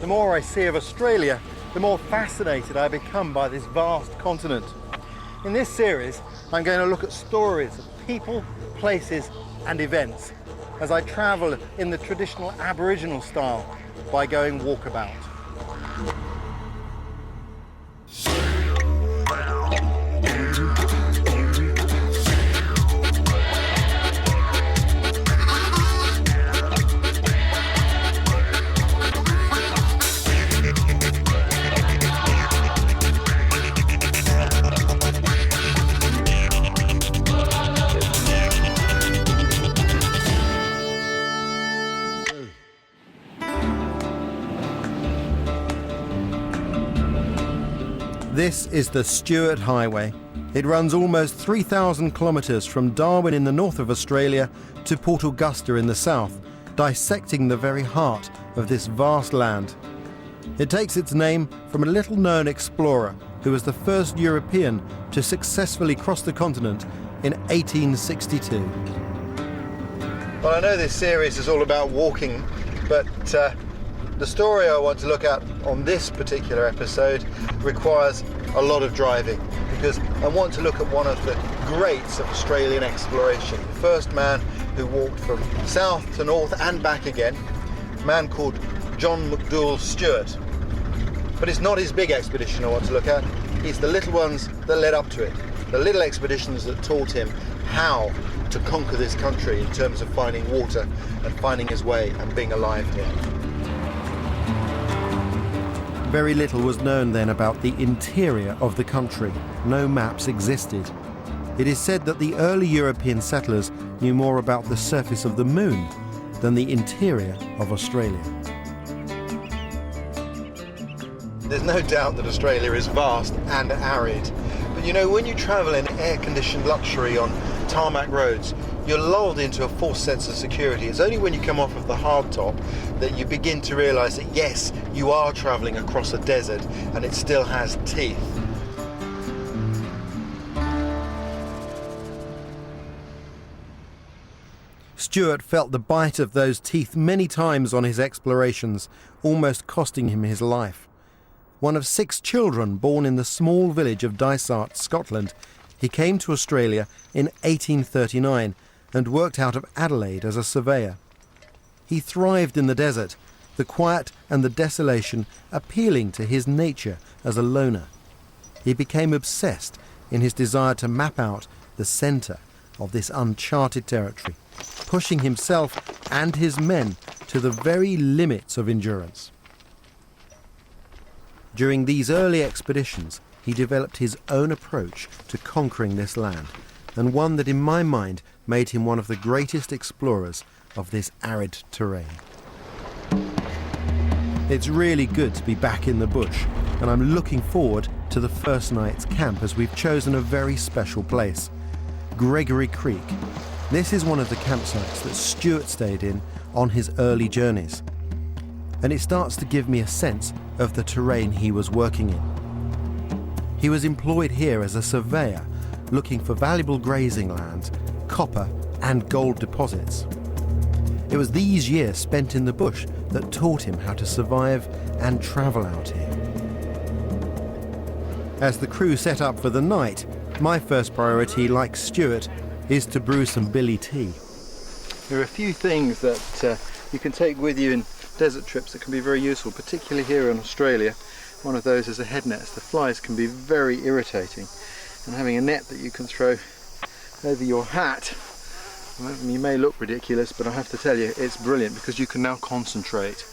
the more I see of Australia, the more fascinated I become by this vast continent. In this series, I'm going to look at stories of people, places and events as I travel in the traditional Aboriginal style by going walkabout. This is the Stuart Highway. It runs almost 3,000 kilometres from Darwin in the north of Australia to Port Augusta in the south, dissecting the very heart of this vast land. It takes its name from a little-known explorer who was the first European to successfully cross the continent in 1862. Well, I know this series is all about walking, but the story I want to look at on this particular episode requires a lot of driving, because I want to look at one of the greats of Australian exploration, the first man who walked from south to north and back again, a man called John McDougall Stuart. But it's not his big expedition I want to look at, it's the little ones that led up to it, the little expeditions that taught him how to conquer this country in terms of finding water and finding his way and being alive here. Very little was known then about the interior of the country. No maps existed. It is said that the early European settlers knew more about the surface of the moon than the interior of Australia. There's no doubt that Australia is vast and arid. But you know, when you travel in air-conditioned luxury on tarmac roads, you're lulled into a false sense of security. It's only when you come off of the hardtop that you begin to realise that yes, you are travelling across a desert and it still has teeth. Stuart felt the bite of those teeth many times on his explorations, almost costing him his life. One of 6 children born in the small village of Dysart, Scotland, he came to Australia in 1839 and worked out of Adelaide as a surveyor. He thrived in the desert, the quiet and the desolation appealing to his nature as a loner. He became obsessed in his desire to map out the centre of this uncharted territory, pushing himself and his men to the very limits of endurance. During these early expeditions, he developed his own approach to conquering this land, and one that in my mind made him one of the greatest explorers of this arid terrain. It's really good to be back in the bush, and I'm looking forward to the first night's camp as we've chosen a very special place, Gregory Creek. This is one of the campsites that Stuart stayed in on his early journeys, and it starts to give me a sense of the terrain he was working in. He was employed here as a surveyor, looking for valuable grazing lands, copper and gold deposits. It was these years spent in the bush that taught him how to survive and travel out here. As the crew set up for the night, my first priority, like Stuart, is to brew some billy tea. There are a few things that you can take with you in desert trips that can be very useful, particularly here in Australia. One of those is a head net. The flies can be very irritating, and having a net that you can throw over your hat, you may look ridiculous, but I have to tell you it's brilliant because you can now concentrate.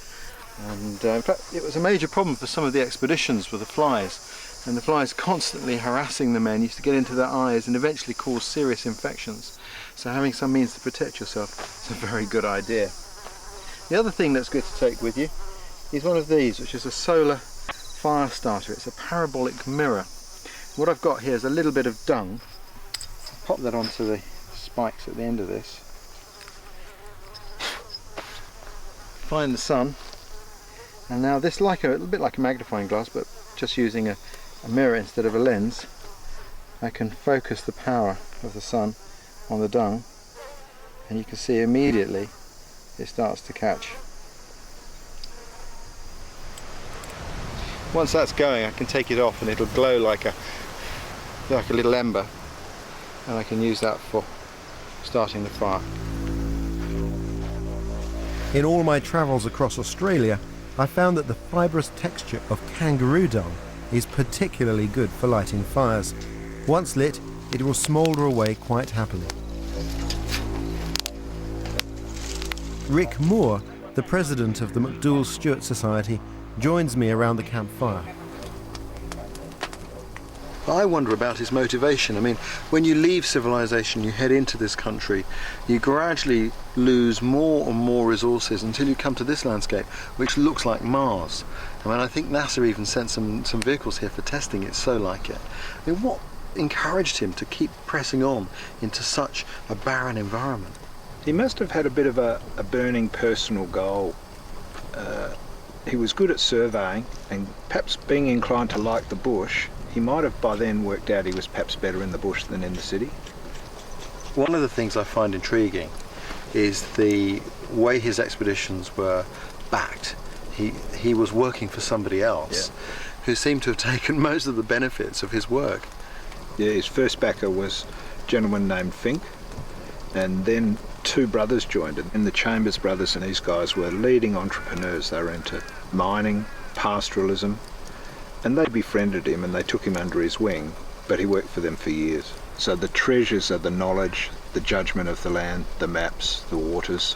And in fact it was a major problem for some of the expeditions with the flies, and the flies constantly harassing the men used to get into their eyes and eventually cause serious infections. So having some means to protect yourself is a very good idea. The other thing that's good to take with you is one of these, which is a solar fire starter. It's a parabolic mirror. What I've got here is a little bit of dung. I'll pop that onto the spikes at the end of this. Find the sun, and now this, like a little bit like a magnifying glass, but just using a mirror instead of a lens, I can focus the power of the sun on the dung, and you can see immediately it starts to catch. Once that's going, I can take it off and it'll glow like a little ember, and I can use that for starting the fire. In all my travels across Australia, I found that the fibrous texture of kangaroo dung is particularly good for lighting fires. Once lit, it will smoulder away quite happily. Rick Moore, the president of the McDougall Stewart Society, joins me around the campfire. I wonder about his motivation. I mean, when you leave civilization, you head into this country, you gradually lose more and more resources until you come to this landscape, which looks like Mars. I mean, I think NASA even sent some vehicles here for testing. It's so like it. I mean, what encouraged him to keep pressing on into such a barren environment? He must have had a bit of a burning personal goal. He was good at surveying, and perhaps being inclined to like the bush, he might have by then worked out he was perhaps better in the bush than in the city. One of the things I find intriguing is the way his expeditions were backed. He was working for somebody else, who seemed to have taken most of the benefits of his work. Yeah, his first backer was a gentleman named Fink, and then two brothers joined him. And the Chambers brothers and these guys were leading entrepreneurs. They were into mining, pastoralism, and they befriended him and they took him under his wing, but he worked for them for years. So the treasures are the knowledge, the judgment of the land, the maps, the waters.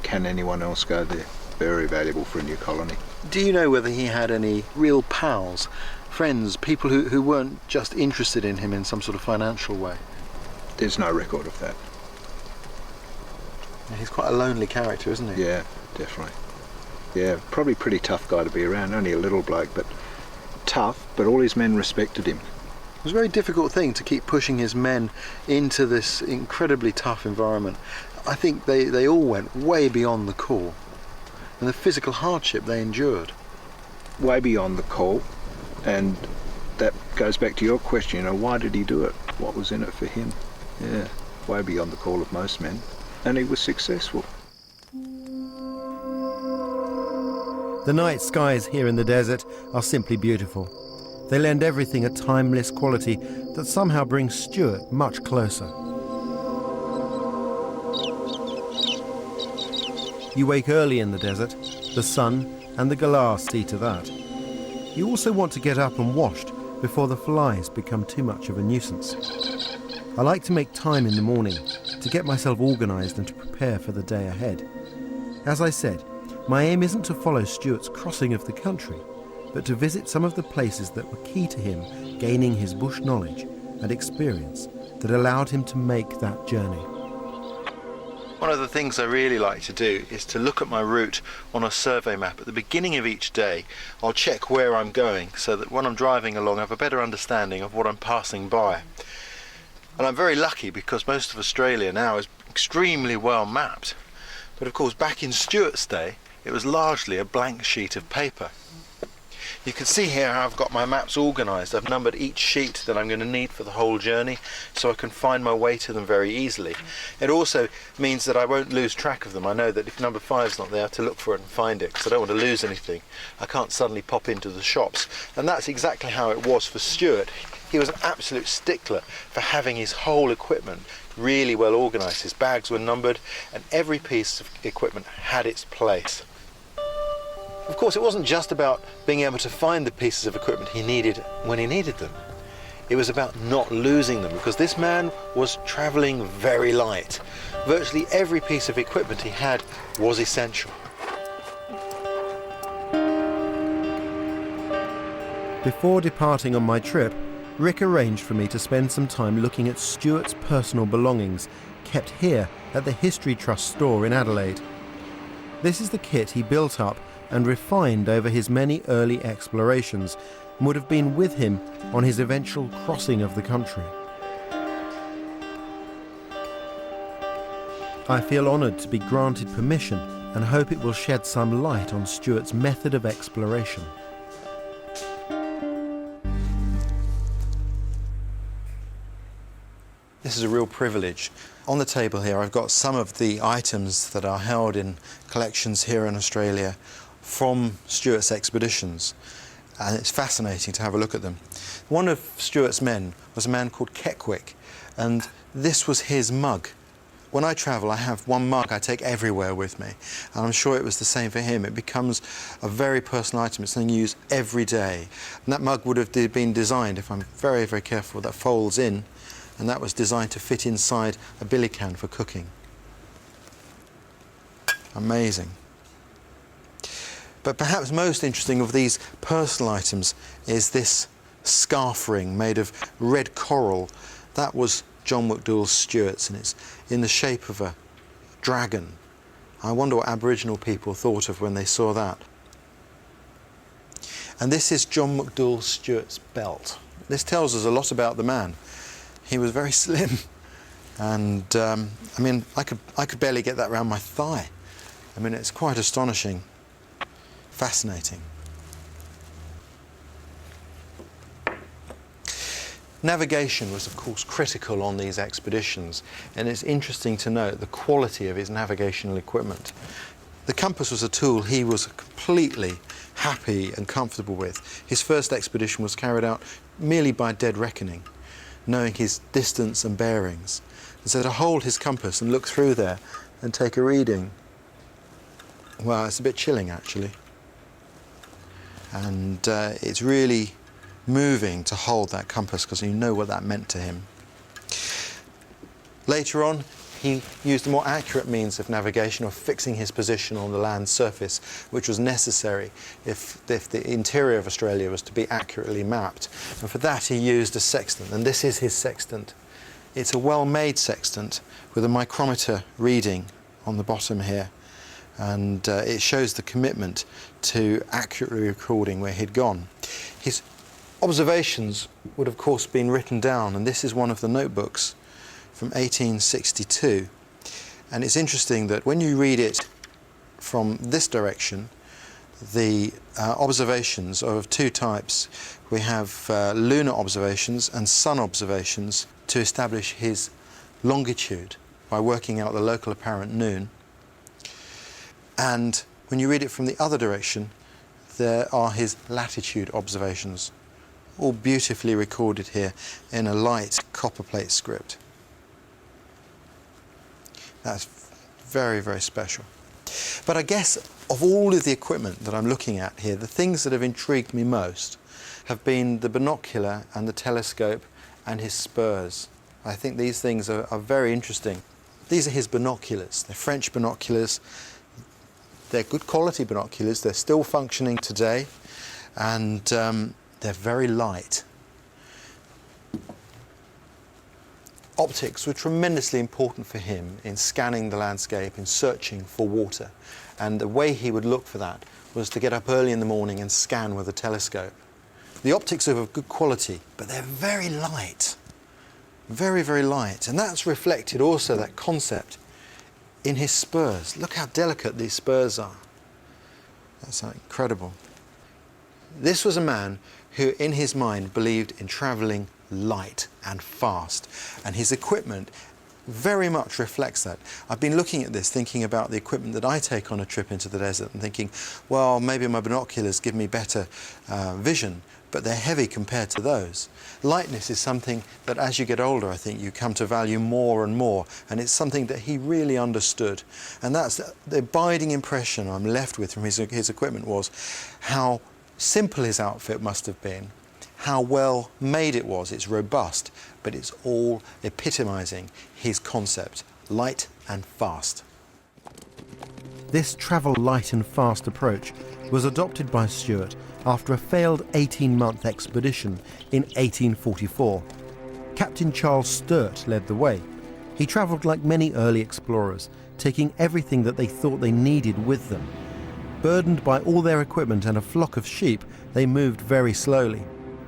Can anyone else go there? Very valuable for a new colony. Do you know whether he had any real pals, friends, people who weren't just interested in him in some sort of financial way? There's no record of that. He's quite a lonely character, isn't he? Yeah, definitely. Yeah, probably pretty tough guy to be around. Only a little bloke, but tough, but all his men respected him. It was a very difficult thing to keep pushing his men into this incredibly tough environment. I think they all went way beyond the call, and the physical hardship they endured. Way beyond the call, and that goes back to your question, why did he do it? What was in it for him? Yeah, way beyond the call of most men. And he was successful. The night skies here in the desert are simply beautiful. They lend everything a timeless quality that somehow brings Stewart much closer. You wake early in the desert, the sun and the galah see to that. You also want to get up and washed before the flies become too much of a nuisance. I like to make time in the morning to get myself organised and to prepare for the day ahead. As I said, my aim isn't to follow Stewart's crossing of the country, but to visit some of the places that were key to him gaining his bush knowledge and experience that allowed him to make that journey. One of the things I really like to do is to look at my route on a survey map. At the beginning of each day, I'll check where I'm going so that when I'm driving along I have a better understanding of what I'm passing by. And I'm very lucky because most of Australia now is extremely well mapped. But of course back in Stewart's day it was largely a blank sheet of paper. You can see here how I've got my maps organised. I've numbered each sheet that I'm going to need for the whole journey so I can find my way to them very easily. It also means that I won't lose track of them. I know that if number 5's not there, I have to look for it and find it because I don't want to lose anything. I can't suddenly pop into the shops. And that's exactly how it was for Stewart. He was an absolute stickler for having his whole equipment really well organised. His bags were numbered and every piece of equipment had its place. Of course, it wasn't just about being able to find the pieces of equipment he needed when he needed them. It was about not losing them, because this man was travelling very light. Virtually every piece of equipment he had was essential. Before departing on my trip, Rick arranged for me to spend some time looking at Stewart's personal belongings, kept here at the History Trust store in Adelaide. This is the kit he built up and refined over his many early explorations, and would have been with him on his eventual crossing of the country. I feel honoured to be granted permission and hope it will shed some light on Stewart's method of exploration. This is a real privilege. On the table here I've got some of the items that are held in collections here in Australia from Stewart's expeditions. and it's fascinating to have a look at them. One of Stuart's men was a man called Keckwick, and this was his mug. When I travel, I have one mug I take everywhere with me, and I'm sure it was the same for him. It becomes a very personal item. It's something you use every day. And that mug would have been designed, if I'm very, very careful, that folds in, and that was designed to fit inside a billy can for cooking. Amazing. But perhaps most interesting of these personal items is this scarf ring made of red coral. That was John McDouall Stuart's, and it's in the shape of a dragon. I wonder what Aboriginal people thought of when they saw that. And this is John McDouall Stuart's belt. This tells us a lot about the man. He was very slim, and I mean, I could barely get that around my thigh. I mean, it's quite astonishing. Fascinating. Navigation was, of course, critical on these expeditions, and it's interesting to note the quality of his navigational equipment. The compass was a tool he was completely happy and comfortable with. His first expedition was carried out merely by dead reckoning, knowing his distance and bearings. And so to hold his compass and look through there and take a reading, well, it's a bit chilling, actually. And it's really moving to hold that compass because you know what that meant to him. Later on, he used a more accurate means of navigation, of fixing his position on the land surface, which was necessary if the interior of Australia was to be accurately mapped. And for that he used a sextant, and this is his sextant. It's a well-made sextant with a micrometer reading on the bottom here, and it shows the commitment to accurately recording where he'd gone. His observations would of course been written down, and this is one of the notebooks from 1862, and it's interesting that when you read it from this direction, the observations are of two types. We have lunar observations and sun observations to establish his longitude by working out the local apparent noon. And when you read it from the other direction, there are his latitude observations, all beautifully recorded here in a light copperplate script. That's very, very special. But I guess of all of the equipment that I'm looking at here, the things that have intrigued me most have been the binocular and the telescope and his spurs. I think these things are very interesting. These are his binoculars. They're French binoculars. They're good quality binoculars. They're still functioning today, and they're very light. Optics were tremendously important for him in scanning the landscape, in searching for water. And the way he would look for that was to get up early in the morning and scan with a telescope. The optics are of good quality, but they're very light. Very, very light. And that's reflected also, that concept, in his spurs. Look how delicate these spurs are. That's incredible. This was a man who, in his mind, believed in travelling light and fast, and his equipment very much reflects that. I've been looking at this, thinking about the equipment that I take on a trip into the desert, and thinking, well, maybe my binoculars give me better vision, but they're heavy compared to those. Lightness is something that as you get older, I think you come to value more and more, and it's something that he really understood. And that's the abiding impression I'm left with from his equipment, was how simple his outfit must have been, how well made it was. It's robust, but it's all epitomising his concept, light and fast. This travel light and fast approach was adopted by Stuart after a failed 18-month expedition in 1844. Captain Charles Sturt led the way. He travelled like many early explorers, taking everything that they thought they needed with them. Burdened by all their equipment and a flock of sheep, they moved very slowly.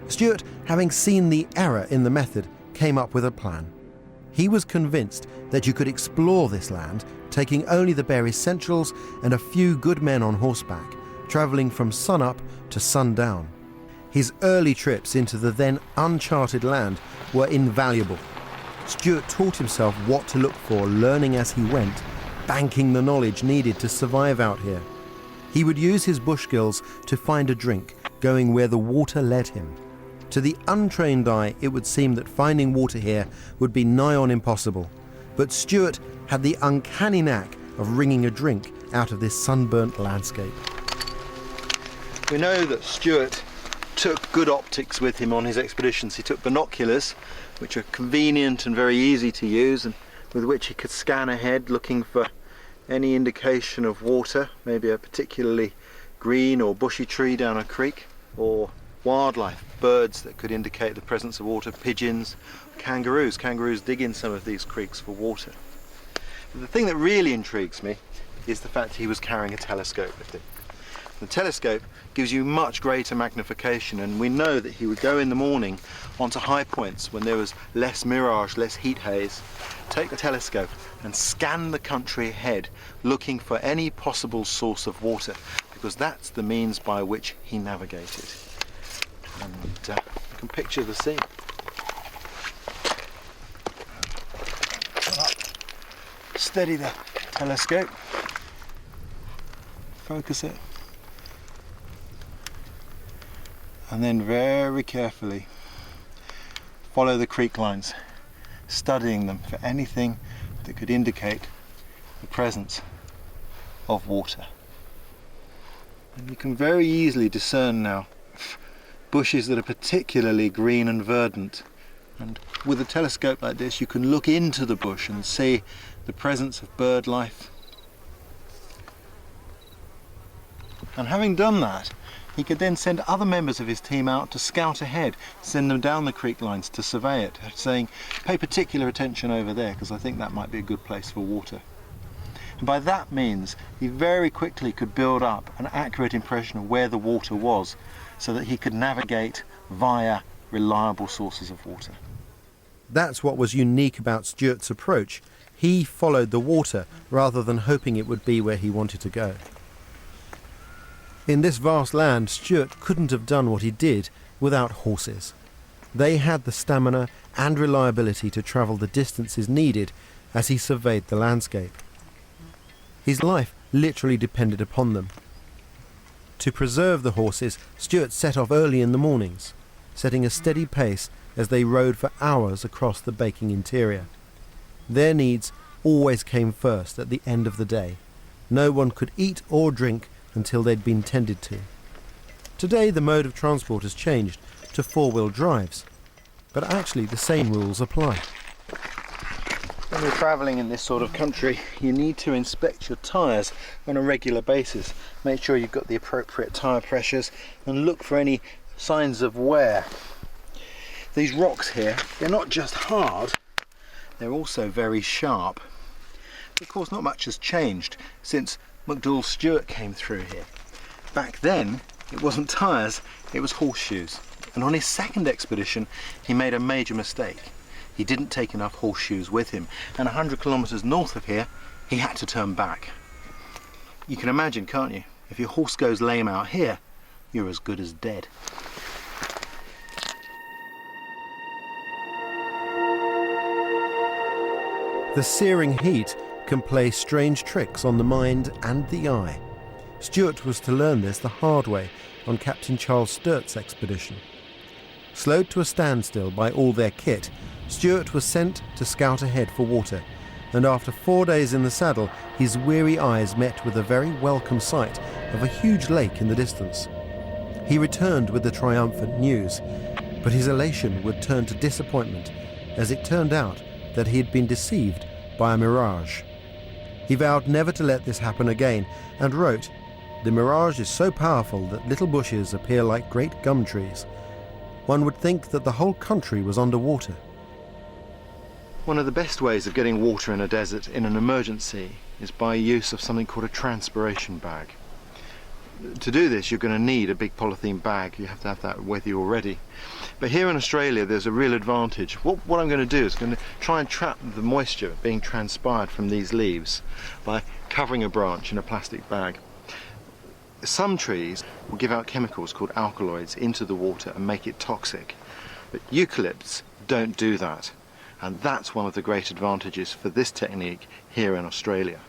Stuart, having seen the error in the method, came up with a plan. He was convinced that you could explore this land, taking only the bare essentials and a few good men on horseback, travelling from sun-up to sundown. His early trips into the then uncharted land were invaluable. Stuart taught himself what to look for, learning as he went, banking the knowledge needed to survive out here. He would use his bush skills to find a drink, going where the water led him. To the untrained eye, it would seem that finding water here would be nigh on impossible. But Stuart had the uncanny knack of wringing a drink out of this sunburnt landscape. We know that Stuart took good optics with him on his expeditions. He took binoculars, which are convenient and very easy to use, and with which he could scan ahead looking for any indication of water, maybe a particularly green or bushy tree down a creek, or wildlife, birds that could indicate the presence of water, pigeons, kangaroos. Kangaroos dig in some of these creeks for water. But the thing that really intrigues me is the fact he was carrying a telescope with him. The telescope gives you much greater magnification, and we know that he would go in the morning onto high points when there was less mirage, less heat haze, take the telescope and scan the country ahead looking for any possible source of water, because that's the means by which he navigated. And you can picture the scene. Steady the telescope, focus it, and then very carefully follow the creek lines, studying them for anything that could indicate the presence of water. And you can very easily discern now bushes that are particularly green and verdant, and with a telescope like this you can look into the bush and see the presence of bird life. And having done that, he could then send other members of his team out to scout ahead, send them down the creek lines to survey it, saying, pay particular attention over there because I think that might be a good place for water. And by that means, he very quickly could build up an accurate impression of where the water was, so that he could navigate via reliable sources of water. That's what was unique about Stuart's approach. He followed the water rather than hoping it would be where he wanted to go. In this vast land, Stuart couldn't have done what he did without horses. They had the stamina and reliability to travel the distances needed as he surveyed the landscape. His life literally depended upon them. To preserve the horses, Stuart set off early in the mornings, setting a steady pace as they rode for hours across the baking interior. Their needs always came first at the end of the day. No one could eat or drink until they'd been tended to. Today the mode of transport has changed to four-wheel drives, but actually the same rules apply. When you're travelling in this sort of country, you need to inspect your tyres on a regular basis. Make sure you've got the appropriate tyre pressures and look for any signs of wear. These rocks here, they're not just hard, they're also very sharp. Of course, not much has changed since McDowell Stuart came through here. Back then, it wasn't tyres, it was horseshoes. And on his second expedition, he made a major mistake. He didn't take enough horseshoes with him, and 100 kilometres north of here, he had to turn back. You can imagine, can't you? If your horse goes lame out here, you're as good as dead. The searing heat can play strange tricks on the mind and the eye. Stuart was to learn this the hard way on Captain Charles Sturt's expedition. Slowed to a standstill by all their kit, Stuart was sent to scout ahead for water, and after 4 days in the saddle, his weary eyes met with a very welcome sight of a huge lake in the distance. He returned with the triumphant news, but his elation would turn to disappointment as it turned out that he had been deceived by a mirage. He vowed never to let this happen again and wrote, "The mirage is so powerful that little bushes appear like great gum trees. One would think that the whole country was underwater." One of the best ways of getting water in a desert in an emergency is by use of something called a transpiration bag. To do this, you're going to need a big polythene bag. You have to have that with you already. But here in Australia, there's a real advantage. What I'm going to do is going to try and trap the moisture being transpired from these leaves by covering a branch in a plastic bag. Some trees will give out chemicals called alkaloids into the water and make it toxic. But eucalypts don't do that. And that's one of the great advantages for this technique here in Australia.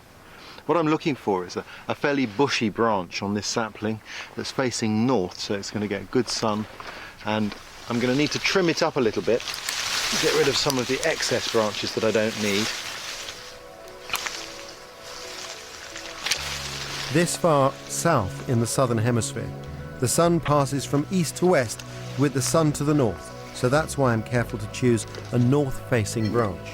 What I'm looking for is a fairly bushy branch on this sapling that's facing north, so it's going to get good sun, and I'm going to need to trim it up a little bit, get rid of some of the excess branches that I don't need. This far south in the southern hemisphere, the sun passes from east to west with the sun to the north, so that's why I'm careful to choose a north-facing branch.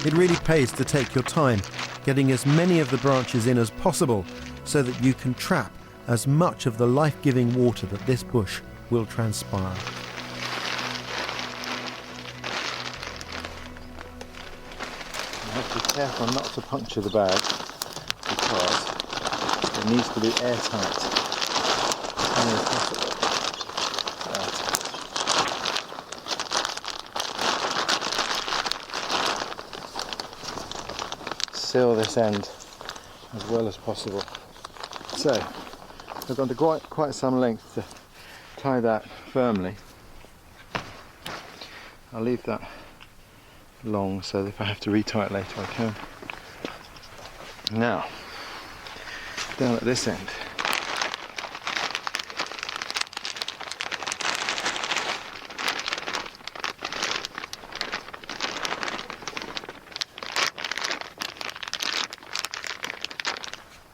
It really pays to take your time, getting as many of the branches in as possible so that you can trap as much of the life-giving water that this bush will transpire. You have to be careful not to puncture the bag because it needs to be airtight as many as possible. Seal this end as well as possible. So I've gone to quite some length to tie that firmly. I'll leave that long so that if I have to retie it later I can. Now, down at this end.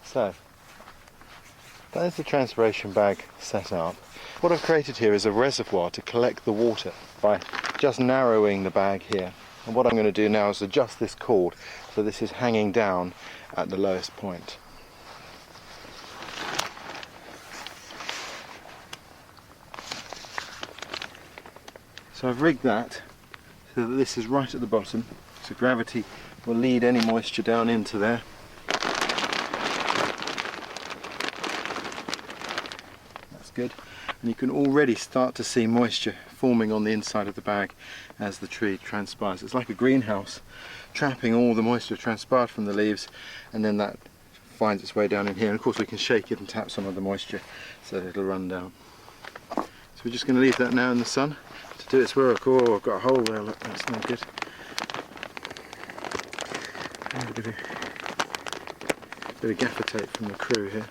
So, that is the transpiration bag set up. What I've created here is a reservoir to collect the water by just narrowing the bag here. And what I'm going to do now is adjust this cord so this is hanging down at the lowest point. So I've rigged that so that this is right at the bottom, so gravity will lead any moisture down into there. Good, and you can already start to see moisture forming on the inside of the bag as the tree transpires. It's like a greenhouse, trapping all the moisture transpired from the leaves, and then that finds its way down in here. And of course we can shake it and tap some of the moisture so that it'll run down. So we're just going to leave that now in the sun to do its work. Oh, I've got a hole there, look, that's no good. And a bit of gaffer tape from the crew here.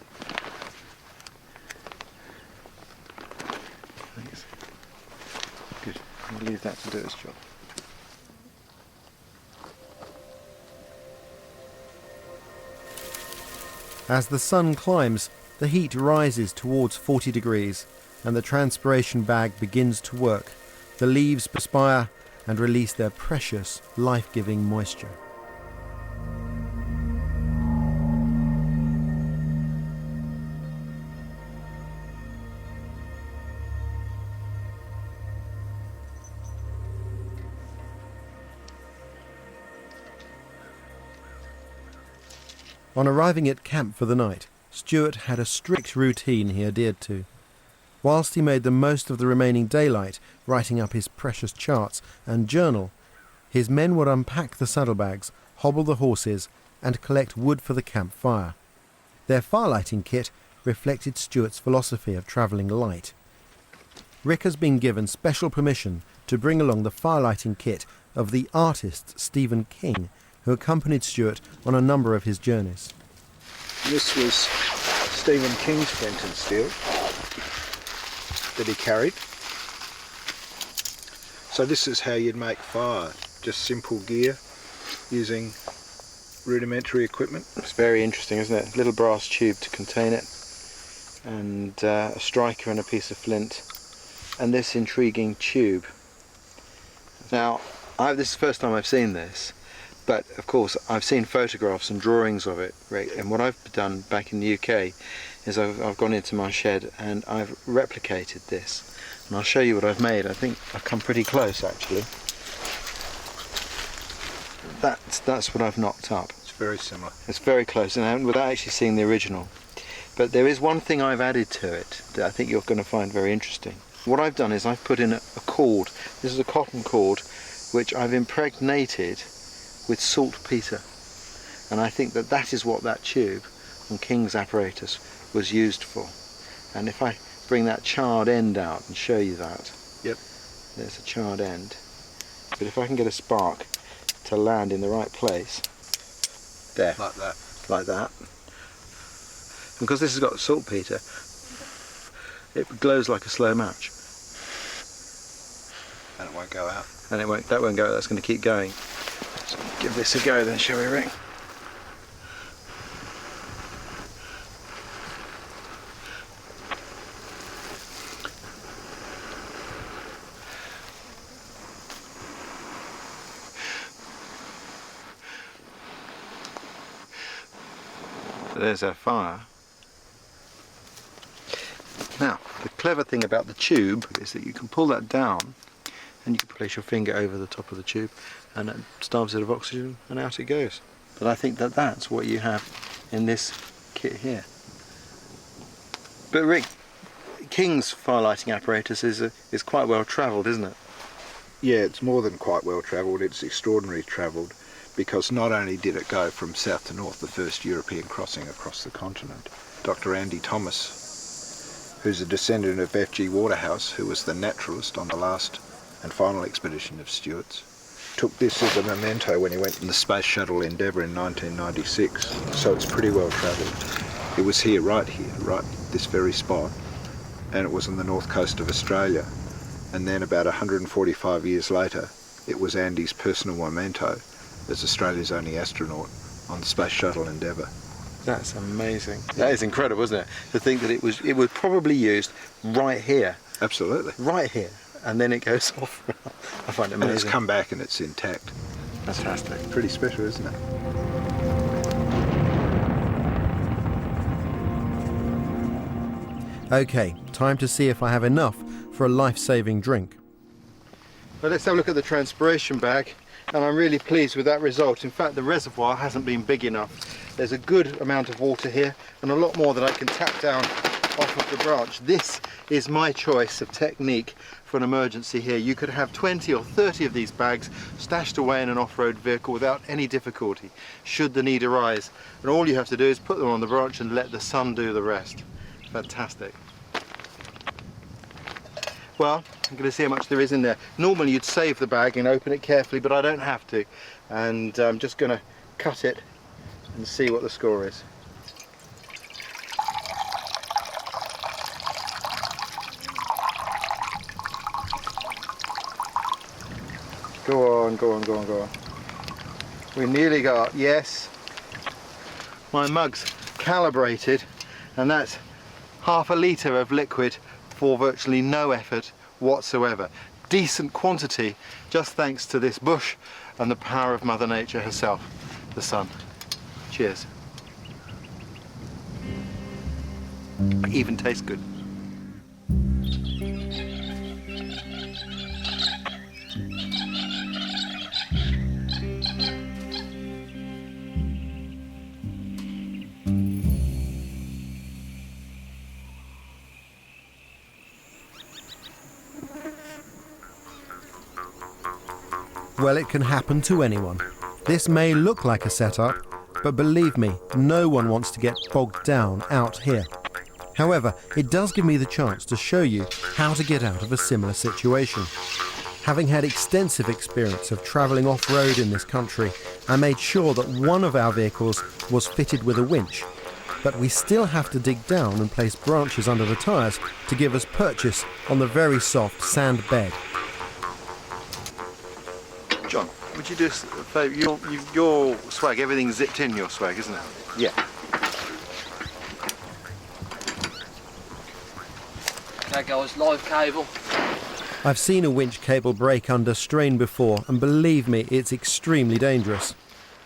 Good. We'll leave that to do its job. As the sun climbs, the heat rises towards 40 degrees and the transpiration bag begins to work. The leaves perspire and release their precious, life-giving moisture. On arriving at camp for the night, Stuart had a strict routine he adhered to. Whilst he made the most of the remaining daylight, writing up his precious charts and journal, his men would unpack the saddlebags, hobble the horses, and collect wood for the campfire. Their firelighting kit reflected Stuart's philosophy of travelling light. Rick has been given special permission to bring along the firelighting kit of the artist Stephen King, who accompanied Stuart on a number of his journeys. This was Stephen King's flint and steel that he carried. So this is how you'd make fire, just simple gear using rudimentary equipment. It's very interesting, isn't it? Little brass tube to contain it, and a striker and a piece of flint, and this intriguing tube. Now, this is the first time I've seen this. But of course I've seen photographs and drawings of it, and what I've done back in the UK is I've gone into my shed and I've replicated this, and I'll show you what I've made. I think I've come pretty close actually. That's what I've knocked up. It's very similar. It's very close, and without actually seeing the original. But there is one thing I've added to it that I think you're going to find very interesting. What I've done is I've put in a cord. This is a cotton cord which I've impregnated with saltpeter, And I think that that is what that tube on King's apparatus was used for. And if I bring that charred end out and show you that. Yep. There's a charred end. But if I can get a spark to land in the right place, there, Like that. like that. And because this has got saltpeter, it glows like a slow match. And it won't go out. And that won't go, that's going to keep going. So give this a go then, shall we, Rick? There's our fire. Now, the clever thing about the tube is that you can pull that down and you can place your finger over the top of the tube and it starves it of oxygen and out it goes. But I think that that's what you have in this kit here. But Rick, King's fire lighting apparatus is quite well travelled, isn't it? Yeah, it's more than quite well travelled, it's extraordinarily travelled, because not only did it go from south to north, the first European crossing across the continent. Dr. Andy Thomas, who's a descendant of F.G. Waterhouse, who was the naturalist on the last and final expedition of Stuart's, took this as a memento when he went in the Space Shuttle Endeavour in 1996, so it's pretty well travelled. It was here, right this very spot, and it was on the north coast of Australia. And then about 145 years later, it was Andy's personal memento as Australia's only astronaut on the Space Shuttle Endeavour. That's amazing. That is incredible, isn't it? To think that it was probably used right here. Absolutely. Right here. And then it goes off. I find it amazing. And it's come back and it's intact. Fantastic. Pretty special, isn't it? Okay, time to see if I have enough for a life-saving drink. Well, let's have a look at the transpiration bag, and I'm really pleased with that result. In fact, the reservoir hasn't been big enough. There's a good amount of water here and a lot more that I can tap down off of the branch. This is my choice of technique for an emergency here. You could have 20 or 30 of these bags stashed away in an off-road vehicle without any difficulty, should the need arise. And all you have to do is put them on the branch and let the sun do the rest. Fantastic. Well, I'm going to see how much there is in there. Normally you'd save the bag and open it carefully, but I don't have to. And I'm just going to cut it and see what the score is. Go on, go on, go on, go on. We nearly got, yes. My mug's calibrated, and that's half a litre of liquid for virtually no effort whatsoever. Decent quantity, just thanks to this bush and the power of Mother Nature herself, the sun. Cheers. Even tastes good. Well, it can happen to anyone. This may look like a setup, but believe me, no one wants to get bogged down out here. However, it does give me the chance to show you how to get out of a similar situation. Having had extensive experience of travelling off-road in this country, I made sure that one of our vehicles was fitted with a winch, but we still have to dig down and place branches under the tyres to give us purchase on the very soft sand bed. John, would you do us a favour? Your swag, everything's zipped in your swag, isn't it? Yeah. That goes live cable. I've seen a winch cable break under strain before, and believe me, it's extremely dangerous.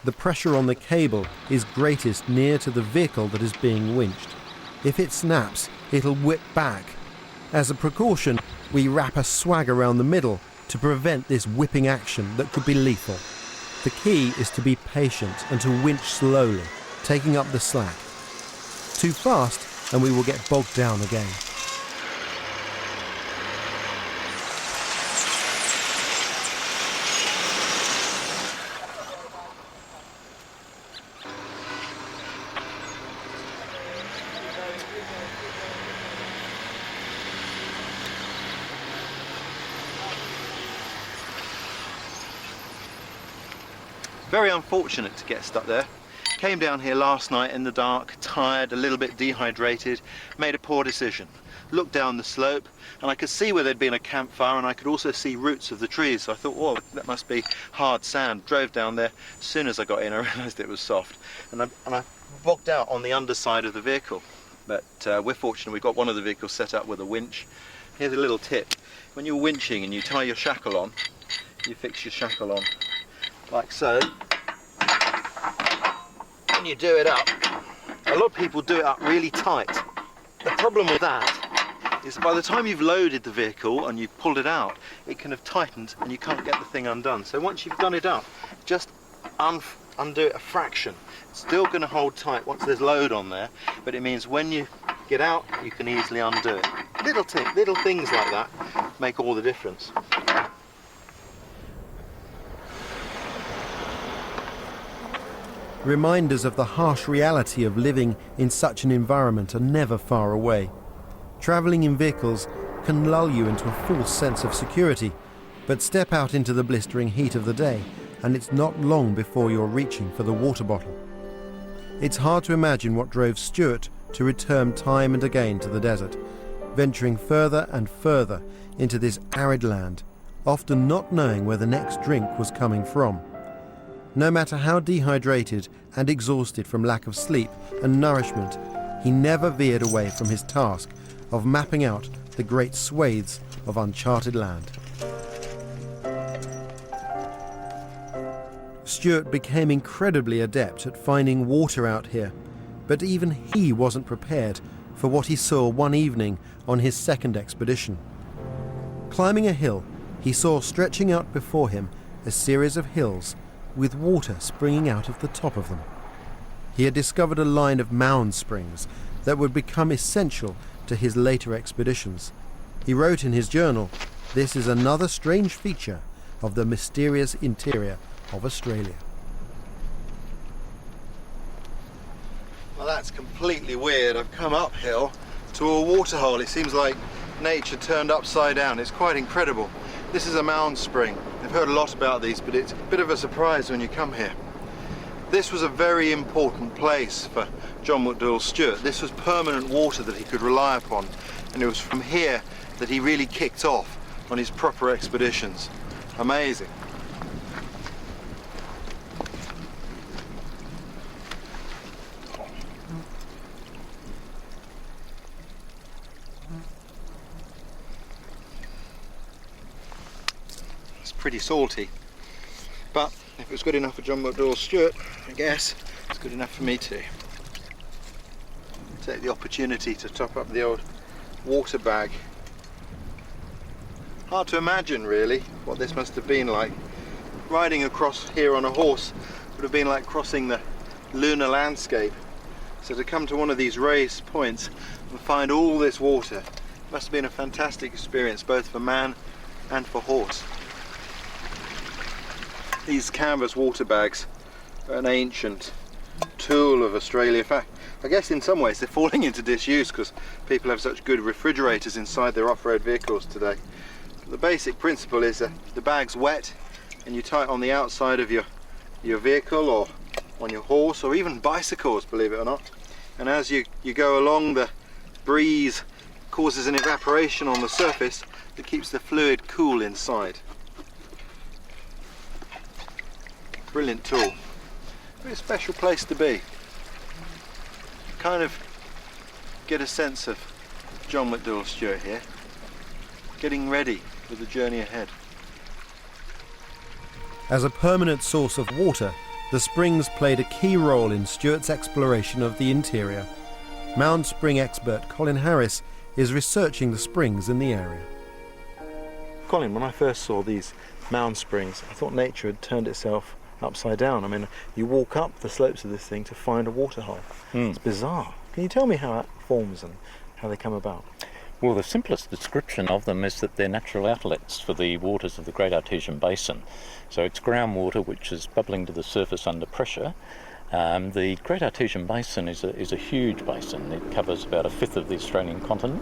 The pressure on the cable is greatest near to the vehicle that is being winched. If it snaps, it'll whip back. As a precaution, we wrap a swag around the middle to prevent this whipping action that could be lethal. The key is to be patient and to winch slowly, taking up the slack. Too fast and we will get bogged down again. Very unfortunate to get stuck there. Came down here last night in the dark, tired, a little bit dehydrated, made a poor decision. Looked down the slope and I could see where there'd been a campfire, and I could also see roots of the trees. So I thought, oh, that must be hard sand. Drove down there. As soon as I got in, I realised it was soft. And I bogged out on the underside of the vehicle. But we're fortunate, we've got one of the vehicles set up with a winch. Here's a little tip. When you're winching and you tie your shackle on, you fix your shackle on like so. When you do it up, a lot of people do it up really tight. The problem with that is by the time you've loaded the vehicle and you've pulled it out, it can have tightened and you can't get the thing undone. So once you've done it up, just undo it a fraction. It's still going to hold tight once there's load on there, but it means when you get out, you can easily undo it. Little things like that make all the difference. Reminders of the harsh reality of living in such an environment are never far away. Travelling in vehicles can lull you into a false sense of security, but step out into the blistering heat of the day and it's not long before you're reaching for the water bottle. It's hard to imagine what drove Stuart to return time and again to the desert, venturing further and further into this arid land, often not knowing where the next drink was coming from. No matter how dehydrated and exhausted from lack of sleep and nourishment, he never veered away from his task of mapping out the great swathes of uncharted land. Stuart became incredibly adept at finding water out here, but even he wasn't prepared for what he saw one evening on his second expedition. Climbing a hill, he saw stretching out before him a series of hills with water springing out of the top of them. He had discovered a line of mound springs that would become essential to his later expeditions. He wrote in his journal, "This is another strange feature of the mysterious interior of Australia." Well, that's completely weird. I've come uphill to a waterhole. It seems like nature turned upside down. It's quite incredible. This is a mound spring. I've heard a lot about these, but it's a bit of a surprise when you come here. This was a very important place for John McDougall Stuart. This was permanent water that he could rely upon, and it was from here that he really kicked off on his proper expeditions. Amazing. Pretty salty, but if it was good enough for John McDougall Stuart, I guess it's good enough for me too. Take the opportunity to top up the old water bag. Hard to imagine really what this must have been like. Riding across here on a horse would have been like crossing the lunar landscape. So to come to one of these raised points and find all this water must have been a fantastic experience, both for man and for horse. These canvas water bags are an ancient tool of Australia. In fact, I guess in some ways they're falling into disuse because people have such good refrigerators inside their off-road vehicles today. But the basic principle is that the bag's wet and you tie it on the outside of your vehicle or on your horse or even bicycles, believe it or not. And as you go along, the breeze causes an evaporation on the surface that keeps the fluid cool inside. Brilliant tool. Very special place to be. Kind of get a sense of John McDougall Stuart here, getting ready for the journey ahead. As a permanent source of water, the springs played a key role in Stuart's exploration of the interior. Mound spring expert Colin Harris is researching the springs in the area. Colin, when I first saw these mound springs, I thought nature had turned itself upside down. I mean, you walk up the slopes of this thing to find a waterhole. It's bizarre. Can you tell me how that forms and how they come about? Well, the simplest description of them is that they're natural outlets for the waters of the Great Artesian Basin. So it's groundwater which is bubbling to the surface under pressure. The Great Artesian Basin is a huge basin. It covers about a fifth of the Australian continent.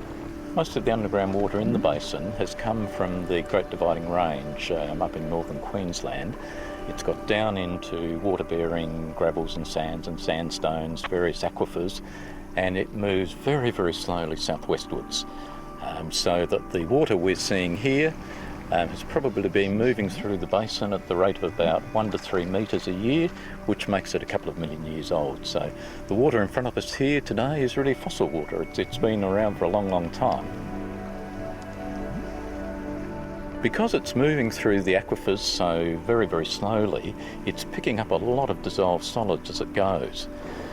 Most of the underground water in the basin has come from the Great Dividing Range up in northern Queensland. It's got down into water-bearing gravels and sands and sandstones, various aquifers, and it moves very, very slowly southwestwards. So that the water we're seeing here has probably been moving through the basin at the rate of about 1 to 3 metres a year, which makes it a couple of million years old. So the water in front of us here today is really fossil water. It's been around for a long, long time. Because it's moving through the aquifers so very, very slowly, it's picking up a lot of dissolved solids as it goes.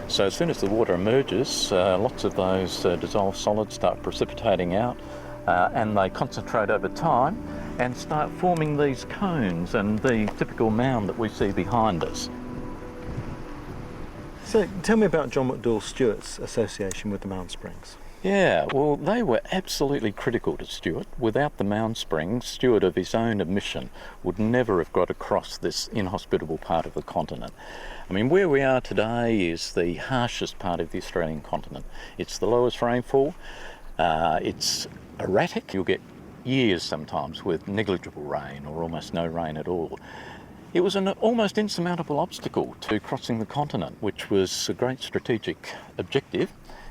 So as soon as the water emerges, lots of those dissolved solids start precipitating out, and they concentrate over time and start forming these cones and the typical mound that we see behind us. So tell me about John McDouall Stewart's association with the Mound Springs. Yeah, well, they were absolutely critical to Stewart. Without the Mound Springs, Stewart, of his own admission, would never have got across this inhospitable part of the continent. I mean, where we are today is the harshest part of the Australian continent. It's the lowest rainfall, it's erratic. You'll get years sometimes with negligible rain or almost no rain at all. It was an almost insurmountable obstacle to crossing the continent, which was a great strategic objective.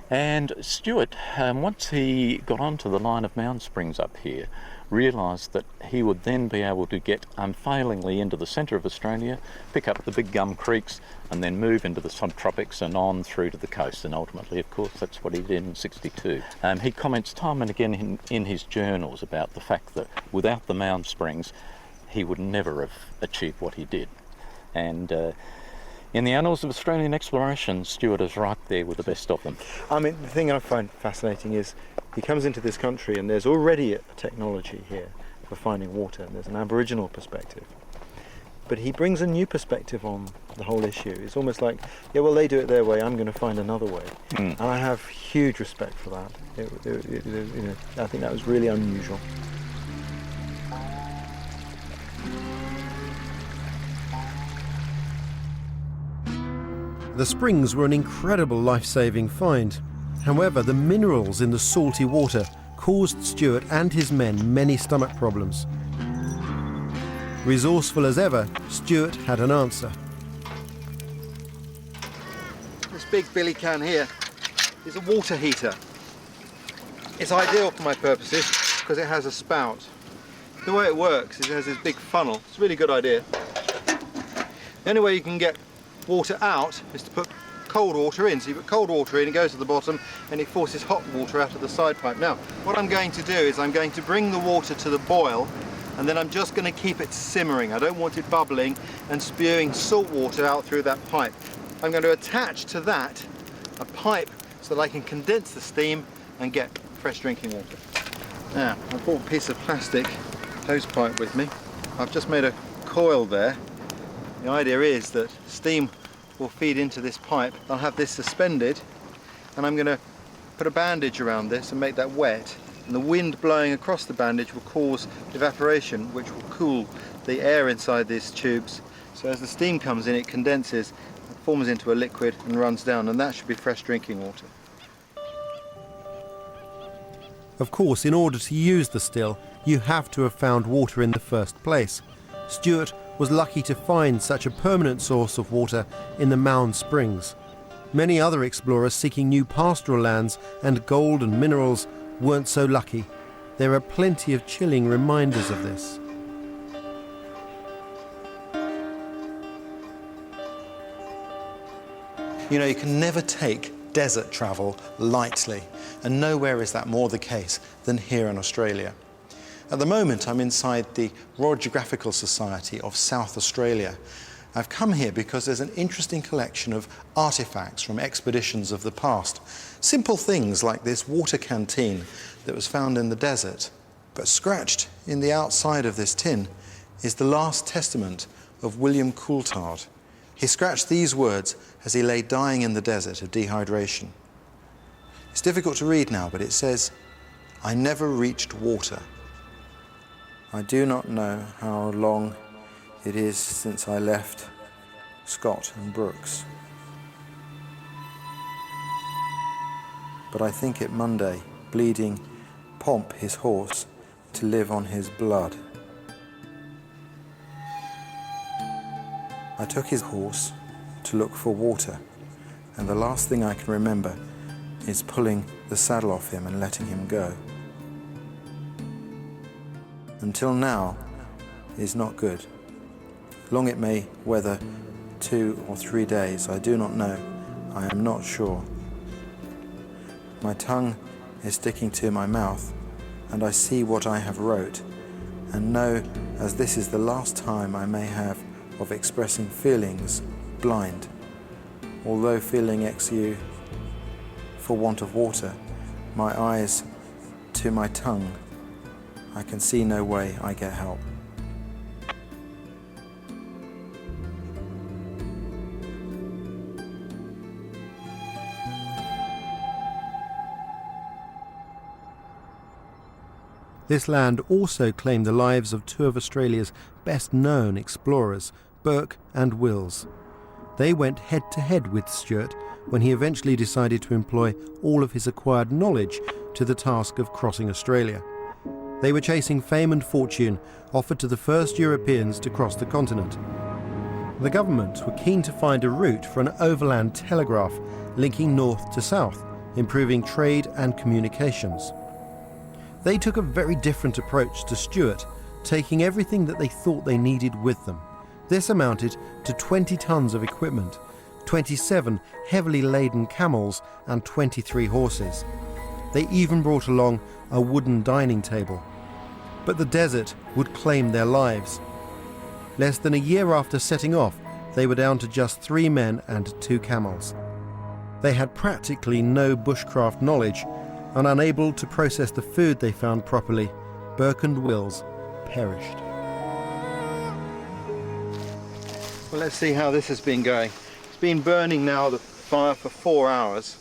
And Stewart, once he got onto the line of Mound Springs up here, realised that he would then be able to get unfailingly into the centre of Australia, pick up the big gum creeks, and then move into the subtropics and on through to the coast. And ultimately, of course, that's what he did in '62. He comments time and again in his journals about the fact that without the Mound Springs, he would never have achieved what he did. And in the annals of Australian exploration, Stewart is right there with the best of them. I mean, the thing I find fascinating is he comes into this country and there's already a technology here for finding water, and there's an Aboriginal perspective. But he brings a new perspective on the whole issue. It's almost like, yeah, well, they do it their way, I'm going to find another way. And I have huge respect for that. I think that was really unusual. The springs were an incredible life-saving find. However, the minerals in the salty water caused Stewart and his men many stomach problems. Resourceful as ever, Stewart had an answer. This big billy can here is a water heater. It's ideal for my purposes because it has a spout. The way it works is it has this big funnel. It's a really good idea. The only way you can get water out is to put cold water in. So you put cold water in, it goes to the bottom, and it forces hot water out of the side pipe. Now, what I'm going to do is I'm going to bring the water to the boil, and then I'm just going to keep it simmering. I don't want it bubbling and spewing salt water out through that pipe. I'm going to attach to that a pipe so that I can condense the steam and get fresh drinking water. Now, I've brought a piece of plastic hose pipe with me. I've just made a coil there. The idea is that steam will feed into this pipe. I'll have this suspended, and I'm going to put a bandage around this and make that wet. And the wind blowing across the bandage will cause evaporation, which will cool the air inside these tubes. So as the steam comes in, it condenses, it forms into a liquid and runs down, and that should be fresh drinking water. Of course, in order to use the still, you have to have found water in the first place. Stewart was lucky to find such a permanent source of water in the Mound Springs. Many other explorers seeking new pastoral lands and gold and minerals weren't so lucky. There are plenty of chilling reminders of this. You know, you can never take desert travel lightly, and nowhere is that more the case than here in Australia. At the moment, I'm inside the Royal Geographical Society of South Australia. I've come here because there's an interesting collection of artefacts from expeditions of the past. Simple things like this water canteen that was found in the desert. But scratched in the outside of this tin is the last testament of William Coulthard. He scratched these words as he lay dying in the desert of dehydration. It's difficult to read now, but it says, "I never reached water. I do not know how long it is since I left Scott and Brooks. But I think it Monday, bleeding Pomp his horse to live on his blood." I took his horse to look for water, and the last thing I can remember is pulling the saddle off him and letting him go. Until now is not good. Long it may weather 2 or 3 days, I do not know. I am not sure. My tongue is sticking to my mouth, and I see what I have wrote, and know, as this is the last time I may have of expressing feelings blind, although feeling XU for want of water, my eyes to my tongue, I can see no way I get help. This land also claimed the lives of 2 of Australia's best-known explorers, Burke and Wills. They went head-to-head with Stuart when he eventually decided to employ all of his acquired knowledge to the task of crossing Australia. They were chasing fame and fortune offered to the first Europeans to cross the continent. The government were keen to find a route for an overland telegraph linking north to south, improving trade and communications. They took a very different approach to Stuart, taking everything that they thought they needed with them. This amounted to 20 tons of equipment, 27 heavily laden camels and 23 horses. They even brought along a wooden dining table. But the desert would claim their lives. Less than a year after setting off, they were down to just 3 men and 2 camels. They had practically no bushcraft knowledge, and unable to process the food they found properly, Burke and Wills perished. Well, let's see how this has been going. It's been burning now the fire for 4 hours,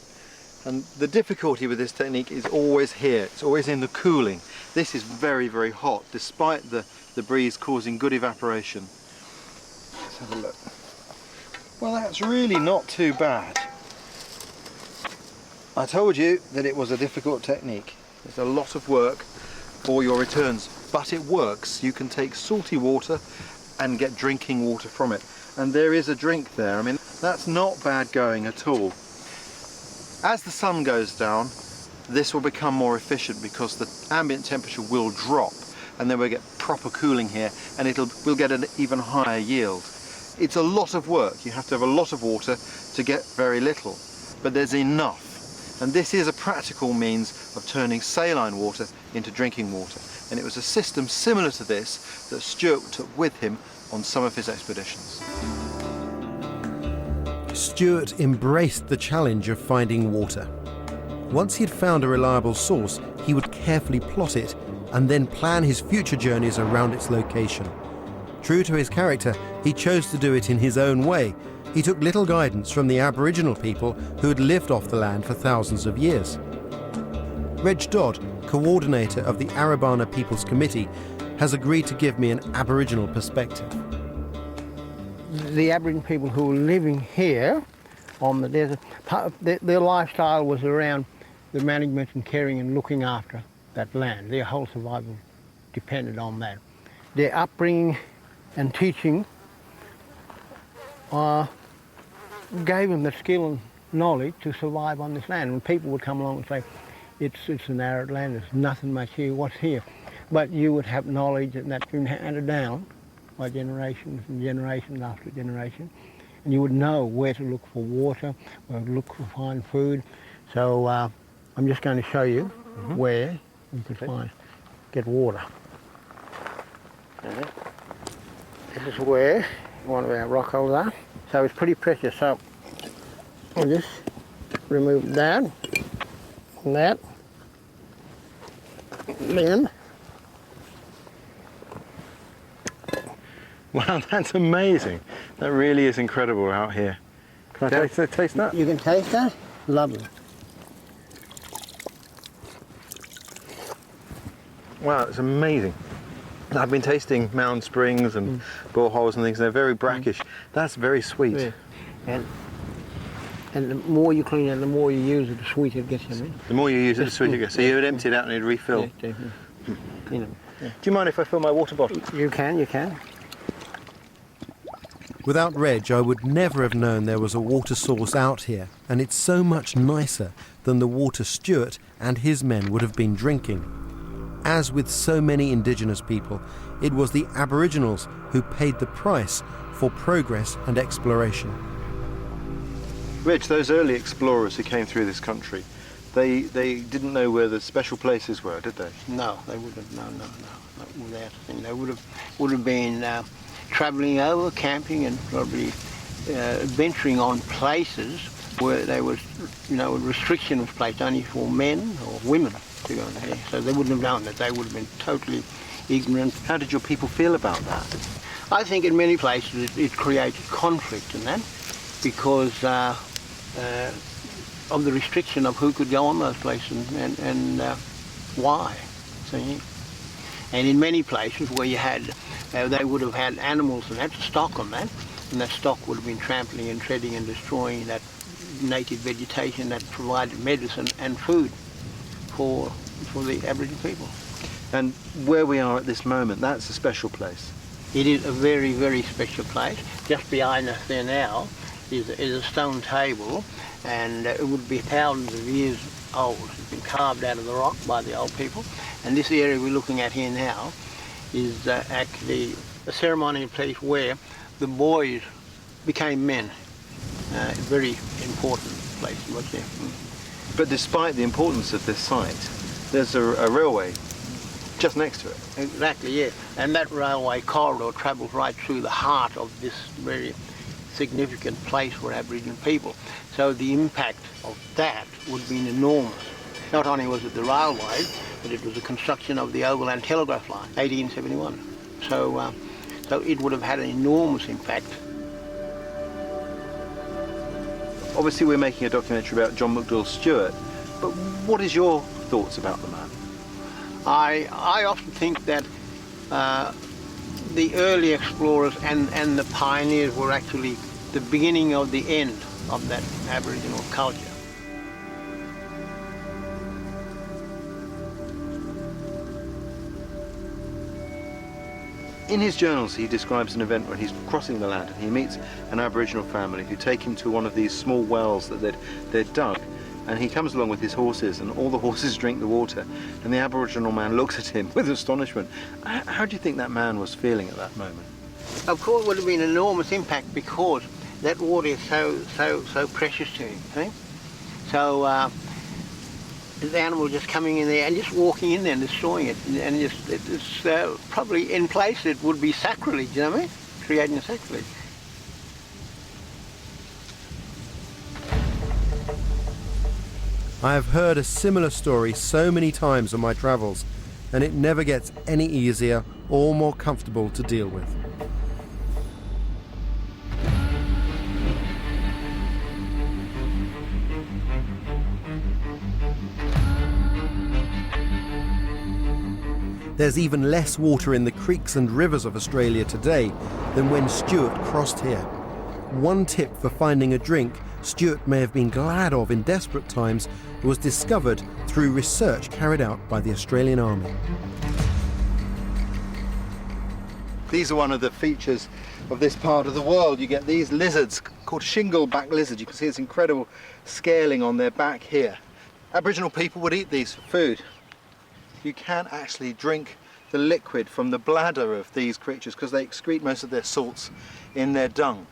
and the difficulty with this technique is always here. It's always in the cooling. This is very, very hot, despite the breeze causing good evaporation. Let's have a look. Well, that's really not too bad. I told you that it was a difficult technique. There's a lot of work for your returns, but it works. You can take salty water and get drinking water from it. And there is a drink there. I mean, that's not bad going at all. As the sun goes down, this will become more efficient because the ambient temperature will drop, and then we'll get proper cooling here, and we'll get an even higher yield. It's a lot of work. You have to have a lot of water to get very little, but there's enough. And this is a practical means of turning saline water into drinking water. And it was a system similar to this that Stuart took with him on some of his expeditions. Stuart embraced the challenge of finding water. Once he'd found a reliable source, he would carefully plot it and then plan his future journeys around its location. True to his character, he chose to do it in his own way. He took little guidance from the Aboriginal people who had lived off the land for thousands of years. Reg Dodd, coordinator of the Arabana People's Committee, has agreed to give me an Aboriginal perspective. The Aboriginal people who were living here on the desert, their lifestyle was around the management and caring and looking after that land. Their whole survival depended on that. Their upbringing and teaching gave them the skill and knowledge to survive on this land. When people would come along and say, it's an arid land, there's nothing much here, what's here? But you would have knowledge, and that's been handed down by generations and generation after generation. And you would know where to look for water, where to look for find food. So I'm just going to show you where you could get water. This is where one of our rock holes are. So it's pretty precious. So I'll just remove that and that. And then. Wow, that's amazing. That really is incredible out here. Can I taste that? You can taste that? Lovely. Wow, it's amazing. I've been tasting mountain springs and boreholes and things. They're very brackish. That's very sweet. Yeah. And the more you clean it, the more you use it, the sweeter it gets. I mean. The more you use it, the sweeter it gets. So you would empty it out and you'd refill. Yeah, definitely. You know. Do you mind if I fill my water bottle? You can. Without Reg, I would never have known there was a water source out here, and it's so much nicer than the water Stuart and his men would have been drinking. As with so many indigenous people, it was the Aboriginals who paid the price for progress and exploration. Reg, those early explorers who came through this country, they didn't know where the special places were, did they? No, they wouldn't. No. Without a thing, they would have been travelling over, camping, and probably venturing on places where there was, a restriction was placed only for men or women to go in there. So they wouldn't have known that. They would have been totally ignorant. How did your people feel about that? I think in many places it created conflict in that because of the restriction of who could go on those places and why. See? And in many places where you had, they would have had animals and that stock on that, and that stock would have been trampling and treading and destroying that native vegetation that provided medicine and food for the Aboriginal people. And where we are at this moment, that's a special place. It is a very, very special place. Just behind us there now is a stone table, and it would be thousands of years old. It's been carved out of the rock by the old people. And this area we're looking at here now is actually a ceremonial place where the boys became men. A very important place it was there. But despite the importance of this site, there's a railway just next to it. Exactly, yeah. And that railway corridor travels right through the heart of this very significant place for Aboriginal people. So the impact of that would have been enormous. Not only was it the railway, but it was the construction of the overland telegraph line, 1871. So it would have had an enormous impact. Obviously we're making a documentary about John McDouall Stuart, but what is your thoughts about the man? I often think that the early explorers and the pioneers were actually the beginning of the end of that Aboriginal culture. In his journals he describes an event where he's crossing the land and he meets an Aboriginal family who take him to one of these small wells that they'd dug, and he comes along with his horses and all the horses drink the water, and the Aboriginal man looks at him with astonishment. How do you think that man was feeling at that moment? Of course it would have been an enormous impact because that water is so precious to him. See? So the animal just coming in there and just walking in there and destroying it, and it's probably in place it would be sacrilege, you know what I mean? Creating a sacrilege. I have heard a similar story so many times on my travels, and it never gets any easier or more comfortable to deal with. There's even less water in the creeks and rivers of Australia today than when Stuart crossed here. One tip for finding a drink Stuart may have been glad of in desperate times was discovered through research carried out by the Australian Army. These are one of the features of this part of the world. You get these lizards called shingle-back lizards. You can see this incredible scaling on their back here. Aboriginal people would eat these for food. You can actually drink the liquid from the bladder of these creatures because they excrete most of their salts in their dung.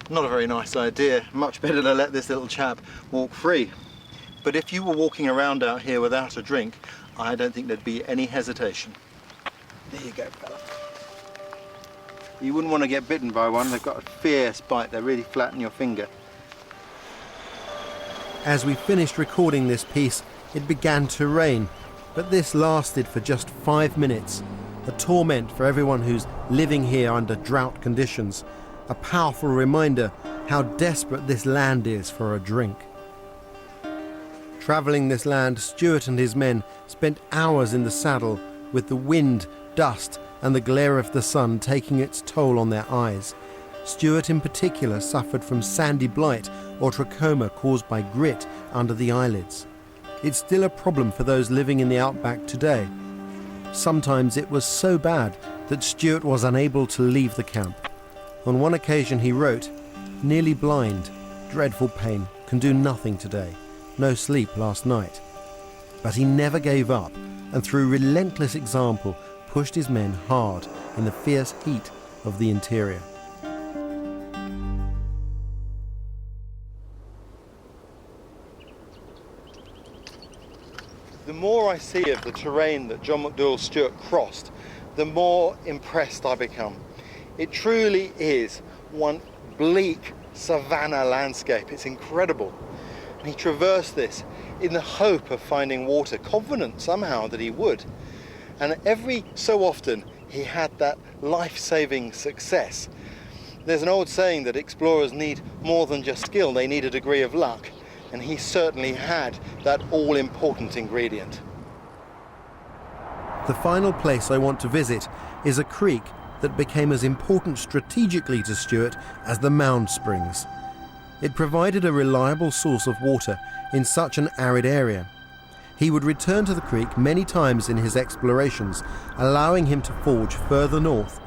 Not a very nice idea. Much better to let this little chap walk free. But if you were walking around out here without a drink, I don't think there'd be any hesitation. There you go, fella. You wouldn't want to get bitten by one. They've got a fierce bite. They really flatten your finger. As we finished recording this piece, it began to rain, but this lasted for just 5 minutes. A torment for everyone who's living here under drought conditions. A powerful reminder how desperate this land is for a drink. Travelling this land, Stuart and his men spent hours in the saddle with the wind, dust and the glare of the sun taking its toll on their eyes. Stuart in particular suffered from sandy blight or trachoma caused by grit under the eyelids. It's still a problem for those living in the outback today. Sometimes it was so bad that Stuart was unable to leave the camp. On one occasion he wrote, "Nearly blind, dreadful pain, can do nothing today, no sleep last night." But he never gave up, and through relentless example pushed his men hard in the fierce heat of the interior. The more I see of the terrain that John McDowell Stuart crossed, the more impressed I become. It truly is one bleak savanna landscape. It's incredible. And he traversed this in the hope of finding water, confident somehow that he would. And every so often he had that life-saving success. There's an old saying that explorers need more than just skill, they need a degree of luck. And he certainly had that all-important ingredient. The final place I want to visit is a creek that became as important strategically to Stuart as the Mound Springs. It provided a reliable source of water in such an arid area. He would return to the creek many times in his explorations, allowing him to forge further north,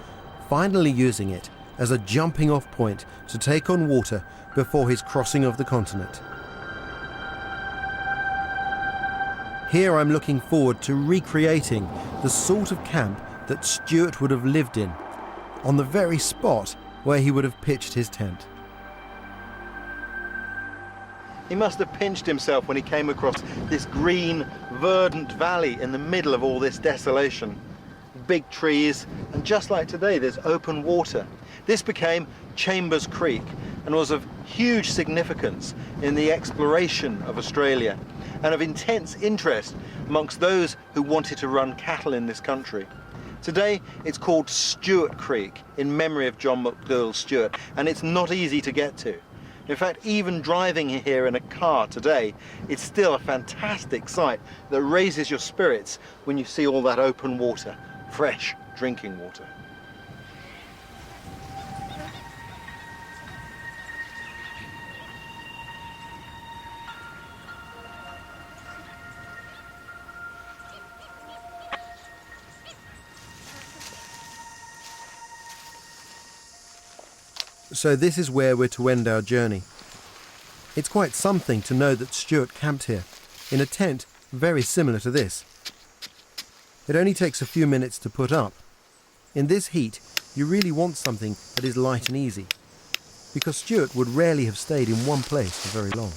finally using it as a jumping-off point to take on water before his crossing of the continent. Here I'm looking forward to recreating the sort of camp that Stuart would have lived in, on the very spot where he would have pitched his tent. He must have pinched himself when he came across this green, verdant valley in the middle of all this desolation. Big trees, and just like today, there's open water. This became Chambers Creek and was of huge significance in the exploration of Australia and of intense interest amongst those who wanted to run cattle in this country. Today it's called Stuart Creek in memory of John McDowell Stuart, and it's not easy to get to. In fact, even driving here in a car today, it's still a fantastic sight that raises your spirits when you see all that open water, fresh drinking water. So this is where we're to end our journey. It's quite something to know that Stuart camped here, in a tent very similar to this. It only takes a few minutes to put up. In this heat, you really want something that is light and easy, because Stuart would rarely have stayed in one place for very long.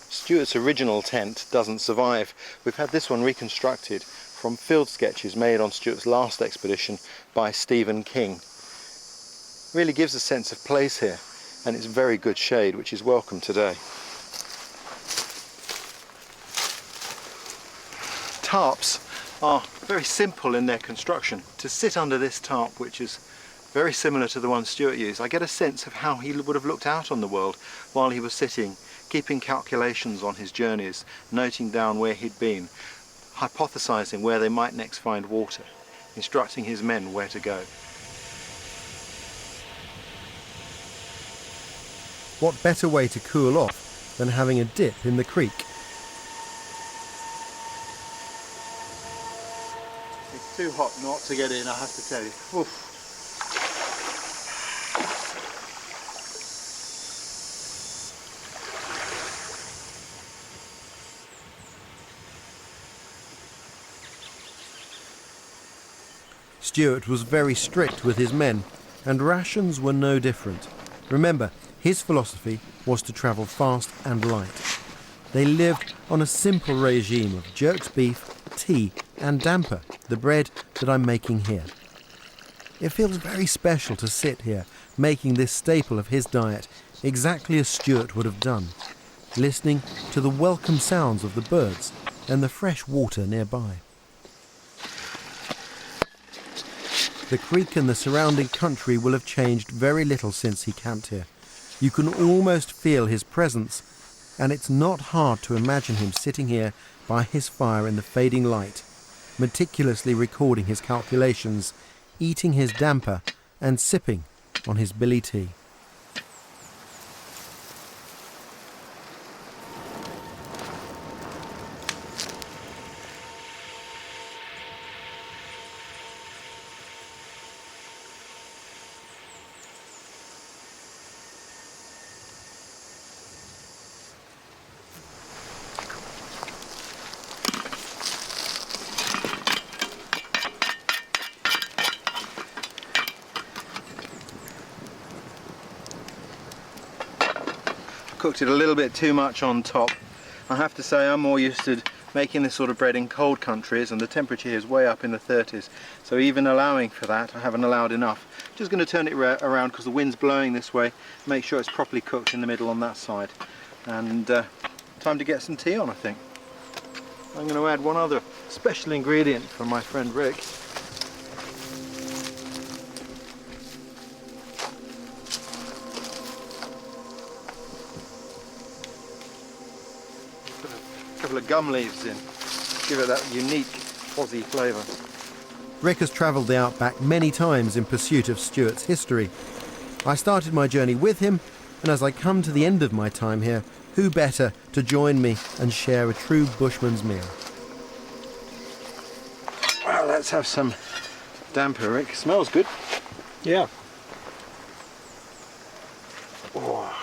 Stuart's original tent doesn't survive. We've had this one reconstructed from field sketches made on Stuart's last expedition by Stephen King. Really gives a sense of place here, and it's very good shade, which is welcome today. Tarps are very simple in their construction. To sit under this tarp, which is very similar to the one Stuart used, I get a sense of how he would have looked out on the world while he was sitting, keeping calculations on his journeys, noting down where he'd been, hypothesizing where they might next find water, instructing his men where to go. What better way to cool off than having a dip in the creek? It's too hot not to get in, I have to tell you. Oof. Stuart was very strict with his men, and rations were no different. Remember, his philosophy was to travel fast and light. They lived on a simple regime of jerked beef, tea and damper, the bread that I'm making here. It feels very special to sit here, making this staple of his diet exactly as Stuart would have done, listening to the welcome sounds of the birds and the fresh water nearby. The creek and the surrounding country will have changed very little since he camped here. You can almost feel his presence, and it's not hard to imagine him sitting here by his fire in the fading light, meticulously recording his calculations, eating his damper and sipping on his billy tea. cooked it a little bit too much on top. I have to say I'm more used to making this sort of bread in cold countries, and the temperature here is way up in the 30s, so even allowing for that I haven't allowed enough. Just going to turn it around because the wind's blowing this way, make sure it's properly cooked in the middle on that side, and time to get some tea on, I think. I'm going to add one other special ingredient from my friend Rick. Couple of gum leaves in, give it that unique Aussie flavour. Rick has travelled the outback many times in pursuit of Stuart's history. I started my journey with him, and as I come to the end of my time here, who better to join me and share a true bushman's meal? Well, let's have some damper, Rick. Smells good. Yeah. Oh.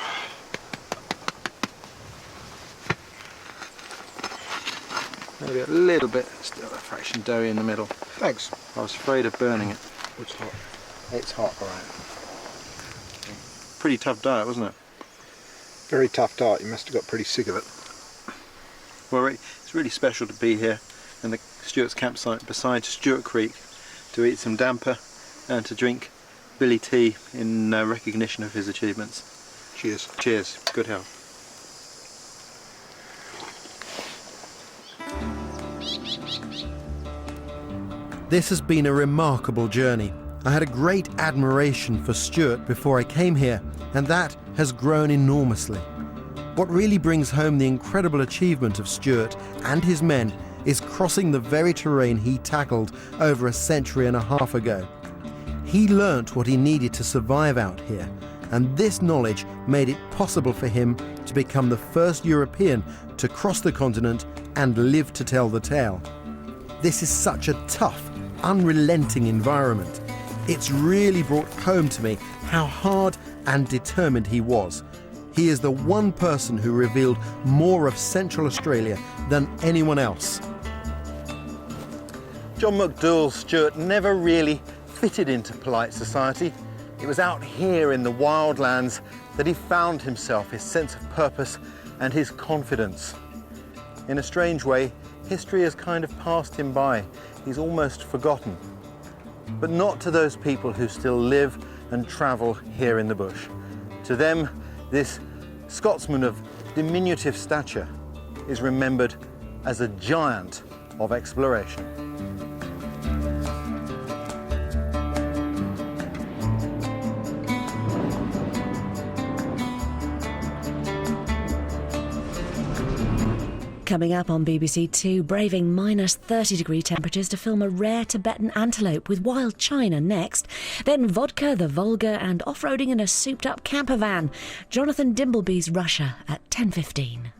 Maybe a little bit, still a fraction doughy in the middle. Thanks. I was afraid of burning it. It's hot. It's hot, all right. Pretty tough diet, wasn't it? Very tough diet. You must have got pretty sick of it. Well, it's really special to be here in the Stuart's campsite beside Stuart Creek to eat some damper and to drink Billy tea in recognition of his achievements. Cheers. Cheers. Good health. This has been a remarkable journey. I had a great admiration for Stuart before I came here, and that has grown enormously. What really brings home the incredible achievement of Stuart and his men is crossing the very terrain he tackled over a century and a half ago. He learnt what he needed to survive out here, and this knowledge made it possible for him to become the first European to cross the continent and live to tell the tale. This is such a tough, unrelenting environment. It's really brought home to me how hard and determined he was. He is the one person who revealed more of Central Australia than anyone else. John McDowell's Stuart never really fitted into polite society. It was out here in the wildlands that he found himself, his sense of purpose and his confidence. In a strange way, history has kind of passed him by. He's almost forgotten. But not to those people who still live and travel here in the bush. To them, this Scotsman of diminutive stature is remembered as a giant of exploration. Coming up on BBC Two, braving minus 30-degree temperatures to film a rare Tibetan antelope with wild china next. Then vodka, the Volga, and off-roading in a souped-up camper van. Jonathan Dimbleby's Russia at 10:15.